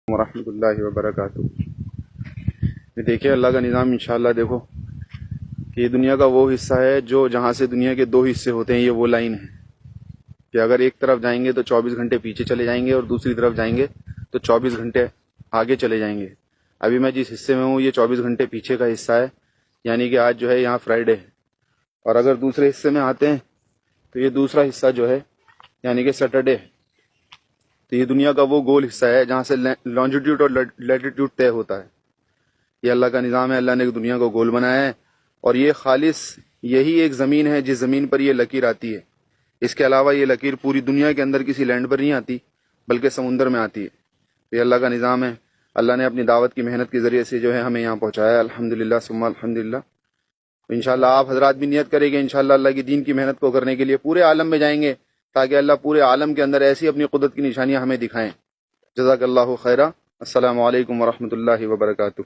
ورحمۃ اللہ وبرکاتہ۔ دیکھیے اللہ کا نظام انشاءاللہ دیکھو کہ یہ دنیا کا وہ حصہ ہے جو جہاں سے دنیا کے دو حصے ہوتے ہیں، یہ وہ لائن ہے کہ اگر ایک طرف جائیں گے تو 24 گھنٹے پیچھے چلے جائیں گے اور دوسری طرف جائیں گے تو 24 گھنٹے آگے چلے جائیں گے۔ ابھی میں جس حصے میں ہوں یہ 24 گھنٹے پیچھے کا حصہ ہے، یعنی کہ آج جو ہے یہاں فرائیڈے ہے، اور اگر دوسرے حصے میں آتے ہیں تو یہ دوسرا حصہ جو ہے یعنی کہ سیٹرڈے ہے۔ تو یہ دنیا کا وہ گول حصہ ہے جہاں سے لانجیٹیوڈ اور لیٹیٹیوڈ طے ہوتا ہے۔ یہ اللہ کا نظام ہے، اللہ نے ایک دنیا کو گول بنایا ہے، اور یہ خالص یہی ایک زمین ہے جس زمین پر یہ لکیر آتی ہے۔ اس کے علاوہ یہ لکیر پوری دنیا کے اندر کسی لینڈ پر نہیں آتی بلکہ سمندر میں آتی ہے۔ یہ اللہ کا نظام ہے، اللہ نے اپنی دعوت کی محنت کے ذریعے سے جو ہے ہمیں یہاں پہنچایا ہے، الحمدللہ ثم الحمدللہ۔ انشاءاللہ آپ حضرات بھی نیت کریں گے انشاءاللہ اللہ کی دین کی محنت کو کرنے کے لیے پورے عالم میں جائیں گے، تاکہ اللہ پورے عالم کے اندر ایسی اپنی قدرت کی نشانیاں ہمیں دکھائیں۔ جزاک اللہ خیرہ۔ السلام علیکم ورحمۃ اللہ وبرکاتہ۔